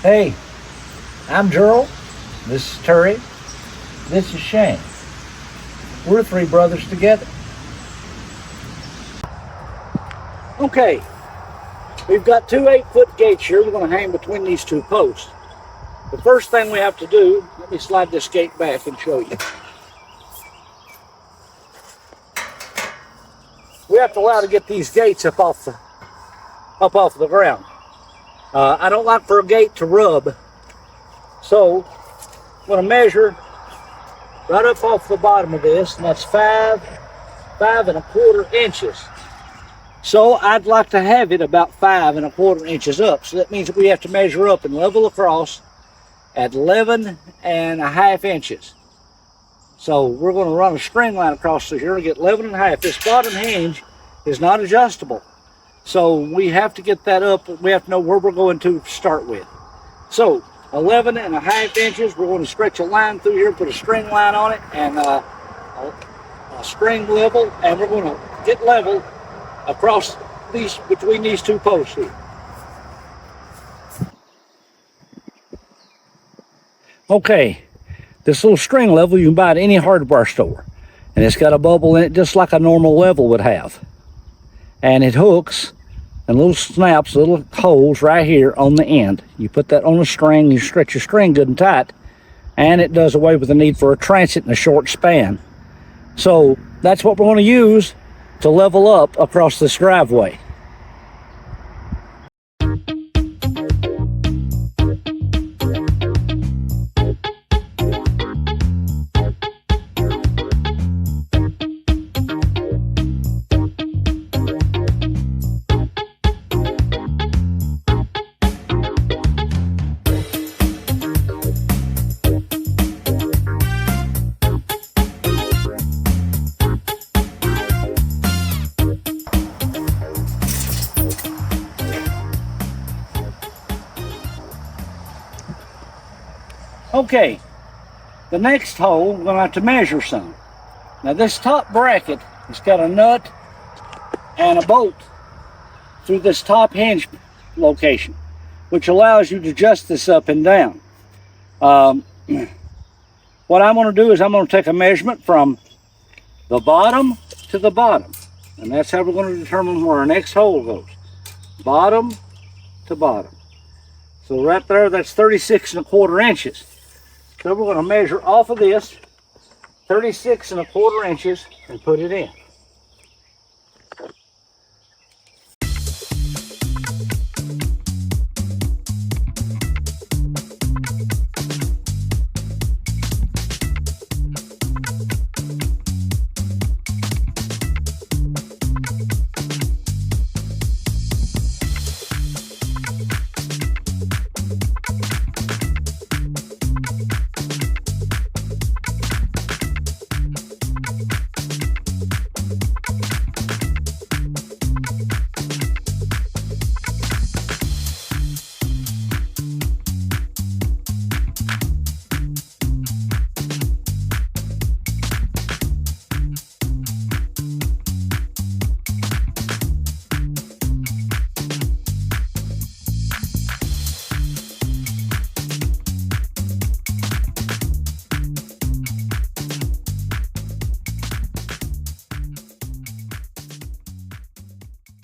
Hey, I'm Gerald. This is Terry. This is Shane. We're three brothers together. Okay, we've got two 8-foot gates here we're going to hang between these two posts. The first thing we have to do, let me slide this gate back and show you. We have to allow to get these gates up off the ground. I don't like for a gate to rub, so I'm going to measure right up off the bottom of this, and that's 5.25 inches. So I'd like to have it about 5.25 inches up. So that means that we have to measure up and level across at 11.5 inches. So we're going to run a string line across through here and get 11.5. This bottom hinge is not adjustable. So we have to get that up. We have to know where we're going to start with. So 11.5 inches, we're going to stretch a line through here, put a string line on it, and a string level, and we're going to get level across between these two posts here. Okay, this little string level you can buy at any hardware store, and it's got a bubble in it just like a normal level would have, and it hooks and little snaps, little holes right here on the end. You put that on a string, you stretch your string good and tight, and it does away with the need for a transit in a short span. So that's what we're going to use to level up across this driveway. Okay, the next hole we're going to have to measure some. Now this top bracket has got a nut and a bolt through this top hinge location, which allows you to adjust this up and down. What I'm going to do is I'm going to take a measurement from the bottom to the bottom, and that's how we're going to determine where our next hole goes. Bottom to bottom. So right there, that's 36.25 inches. So we're going to measure off of this 36.25 inches and put it in.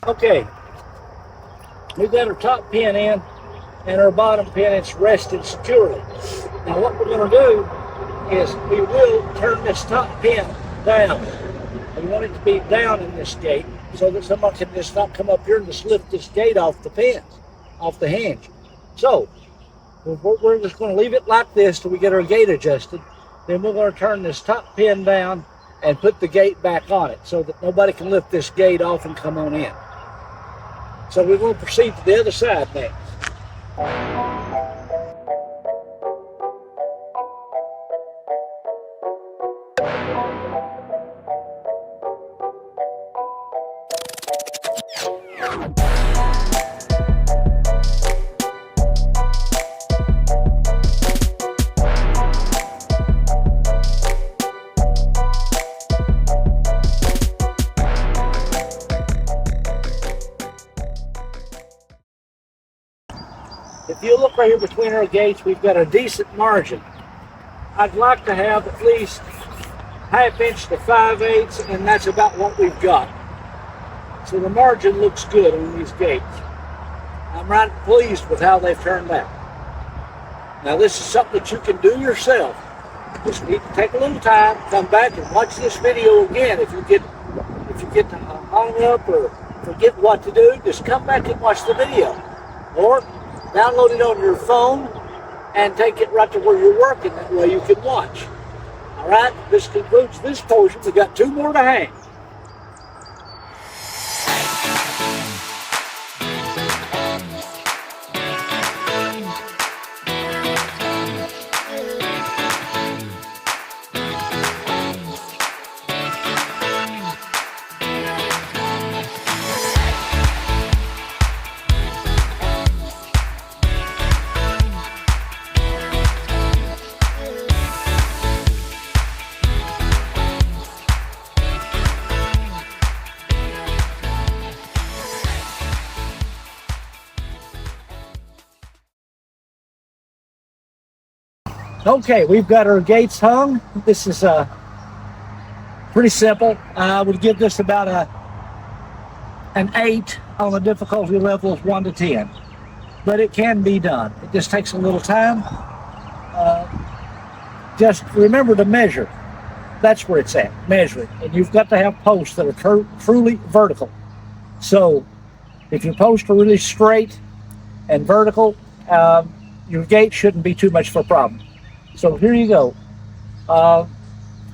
Okay, we've got our top pin in and our bottom pin, it's rested securely. Now what we're going to do is we will turn this top pin down. We want it to be down in this gate so that someone can just not come up here and just lift this gate off the pins, off the hinge. So we're just going to leave it like this till we get our gate adjusted. Then we're going to turn this top pin down and put the gate back on it so that nobody can lift this gate off and come on in. So we're going to proceed to the other side next. if you look right here between our gates, we've got a decent margin. I'd like to have at least 1/2 inch to 5/8, and that's about what we've got. So the margin looks good on these gates. I'm right pleased with how they've turned out. Now this is something that you can do yourself. Just need to take a little time, come back and watch this video again. If you get hung up or forget what to do, just come back and watch the video. Or download it on your phone and take it right to where you're working. That way you can watch. All right, this concludes this portion. We got 2 more to hang. Okay, we've got our gates hung. This is pretty simple. I would give this about an 8 on the difficulty level of 1 to 10. But it can be done. It just takes a little time. Just remember to measure. That's where it's at, measuring. And you've got to have posts that are truly vertical. So if your posts are really straight and vertical, your gate shouldn't be too much of a problem. So here you go.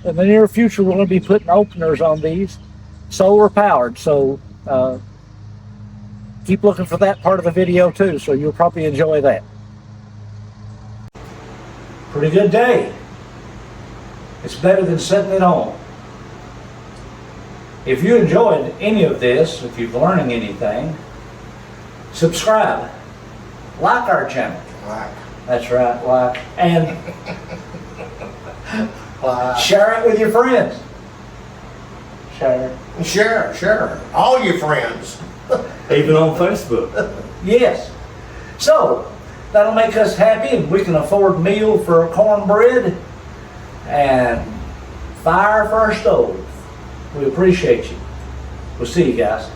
In the near future, we're going to be putting openers on these, solar powered. So keep looking for that part of the video too, so you'll probably enjoy that. Pretty good day. It's better than sitting at home. If you enjoyed any of this, if you're learning anything, subscribe, like our channel. Like. That's right, like, and Like. share it with your friends. Share. All your friends. Even on Facebook. Yes. So that'll make us happy, and we can afford meal for cornbread and fire for our stove. We appreciate you. We'll see you guys.